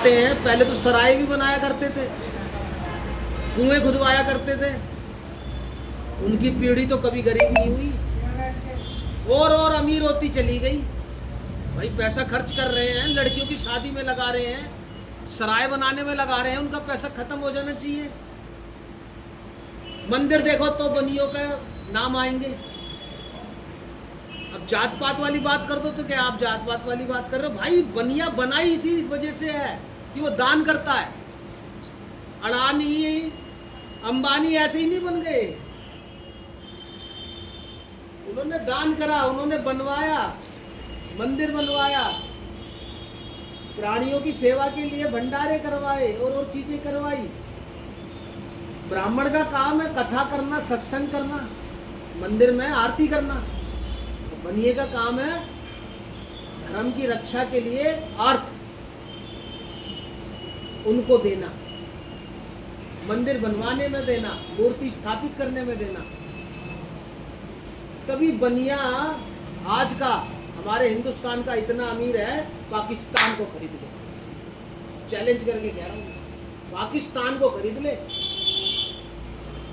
हैं। पहले तो सराय भी बनाया करते थे, कुएं खुदवाया करते थे। उनकी पीढ़ी तो कभी गरीब नहीं हुई, और अमीर होती चली गई। भाई पैसा खर्च कर रहे हैं, लड़कियों की शादी में लगा रहे हैं, सराय बनाने में लगा रहे हैं, उनका पैसा खत्म हो जाना चाहिए। मंदिर देखो तो बनियों का नाम आएंगे। अब जात पात वाली बात कर दो तो क्या आप जात पात वाली बात कर रहे हो? भाई बनिया बनाई इसी वजह से है कि वो दान करता है। अडानी अंबानी ऐसे ही नहीं बन गए, उन्होंने दान करा, उन्होंने बनवाया, मंदिर बनवाया, प्राणियों की सेवा के लिए भंडारे करवाए और चीजें करवाई। ब्राह्मण का काम है कथा करना, सत्संग करना, मंदिर में आरती करना। बनिए का काम है धर्म की रक्षा के लिए अर्थ उनको देना, मंदिर बनवाने में देना, मूर्ति स्थापित करने में देना। तभी बनिया आज का हमारे हिंदुस्तान का इतना अमीर है, पाकिस्तान को खरीद ले। चैलेंज करके कह रहा हूँ, पाकिस्तान को खरीद ले।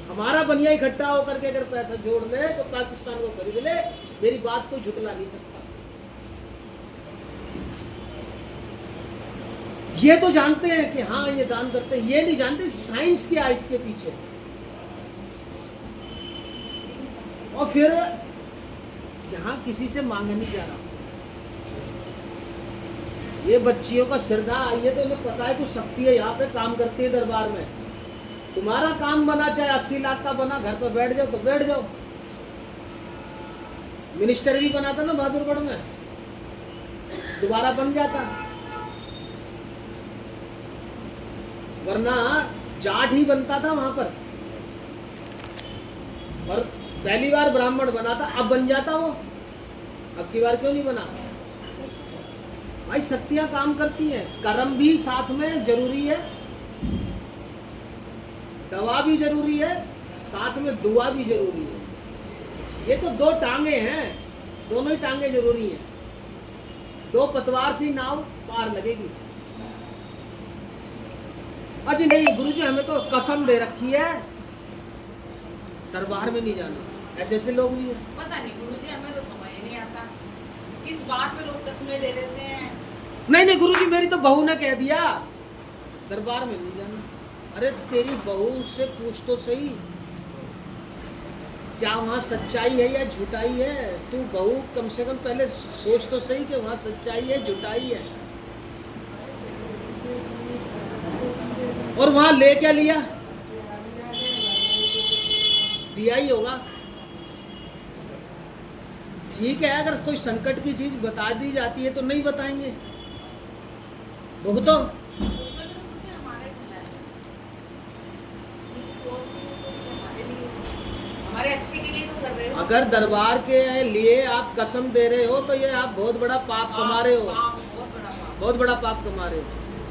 हमारा बनिया इकट्ठा होकर के अगर पैसा जोड़ ले तो पाकिस्तान को खरीद ले। मेरी बात कोई झुटला नहीं सकता। ये तो जानते हैं कि हाँ ये दान करते हैं, ये नहीं जानते साइंस क्या है इसके पीछे। और फिर यहां किसी से मांगा नहीं जा रहा। ये बच्चियों का श्रद्धा, ये तो इन्हें पता है कुछ शक्ति है यहाँ पे काम करती है दरबार में। तुम्हारा काम बना चाहे 80 लाख का बना, घर पर बैठ जाओ तो बैठ जाओ। मिनिस्टर भी बना था ना बहादुरगढ़ में, दोबारा बन जाता, वरना जाट ही बनता था वहां पर। और पहली बार ब्राह्मण बना था, अब बन जाता वो। अब की बार क्यों नहीं बना? भाई शक्तियां काम करती हैं, कर्म भी साथ में जरूरी है, दवा भी जरूरी है, साथ में दुआ भी जरूरी है। ये तो दो टांगे हैं, दोनों ही टांगे जरूरी हैं। दो पतवार से नाव पार लगेगी। अच्छा नहीं गुरुजी, हमें तो कसम दे रखी है दरबार में नहीं जाना। ऐसे ऐसे लोग भी हैं। पता नहीं गुरुजी, हमें तो समझ ही नहीं आता किस बात पे लोग कसमें दे देते हैं। नहीं गुरुजी, मेरी तो बहू ने कह दिया दरबार में नहीं जाना। अरे तेरी बहू से पूछ तो सही, क्या वहाँ सच्चाई है या झूठाई है? तू बहू कम से कम पहले सोच तो सही कि वहाँ सच्चाई है झूठाई है। और वहाँ ले क्या लिया? दिया ही होगा। ठीक है, अगर कोई संकट की चीज बता दी जाती है तो नहीं बताएंगे, भुगतो। हमारे अच्छे के लिए तो कर रहे हो। अगर दरबार के लिए आप कसम दे रहे हो तो ये आप बहुत बड़ा पाप कमा रहे हो, बहुत बड़ा पाप कमा रहे हो,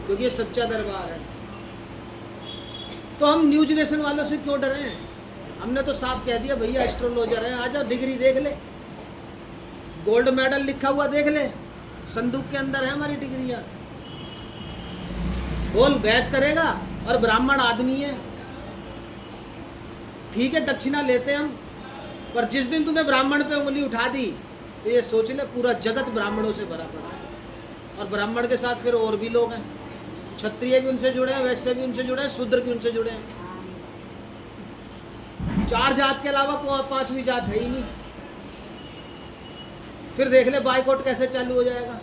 क्योंकि ये सच्चा दरबार है। तो हम न्यूज नेशन वालों से क्यों डरे हैं? हमने तो साफ कह दिया भैया एस्ट्रोलॉजर है, आ जाओ, डिग्री देख ले, गोल्ड मेडल लिखा हुआ देख ले, संदूक के अंदर है हमारी डिग्रियां। बोल बहस करेगा, और ब्राह्मण आदमी है। ठीक है दक्षिणा लेते हम, पर जिस दिन तूने ब्राह्मण पे उंगली उठा दी तो ये सोच ले पूरा जगत ब्राह्मणों से भरा पड़ा है। और ब्राह्मण के साथ फिर और भी लोग हैं, क्षत्रिय भी उनसे जुड़े हैं, वैश्य भी उनसे जुड़े हैं, शूद्र भी उनसे जुड़े हैं। 4 जात के अलावा 5वीं जात है ही नहीं। फिर देख ले बाइकआउट कैसे चालू हो जाएगा।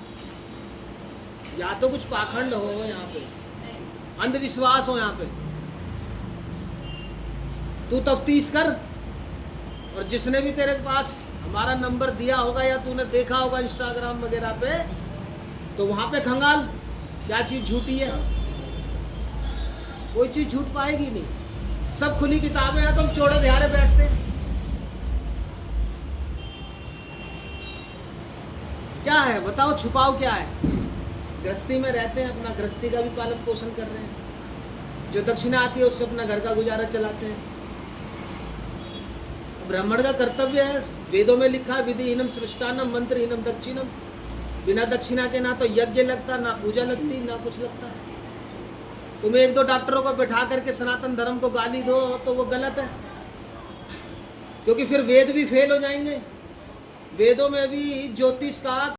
या तो कुछ पाखंड हो यहाँ पे, अंधविश्वास हो यहाँ पे, तू तफ्तीश कर। और जिसने भी तेरे पास हमारा नंबर दिया होगा या तूने देखा होगा इंस्टाग्राम वगैरह पे, तो वहां पे खंगाल क्या चीज झूठी है। कोई चीज झूठ पाएगी नहीं, सब खुली किताबें हैं। तुम चौड़े ध्यारे बैठते हैं, क्या है बताओ, छुपाओ क्या है? गृहस्थी में रहते हैं, अपना गृहस्थी का भी पालन पोषण कर रहे हैं, जो दक्षिणा आती है उससे अपना घर का गुजारा चलाते हैं। ब्राह्मण का कर्तव्य है, वेदों में लिखा है विधिहीनम सृष्टानम मंत्रहीनम दक्षिणम। बिना दक्षिणा के ना तो यज्ञ लगता, ना पूजा लगती, ना कुछ लगता। तुम एक दो डॉक्टरों को बैठा करके सनातन धर्म को गाली दो तो वो गलत है, क्योंकि फिर वेद भी फेल हो जाएंगे। वेदों में भी ज्योतिष का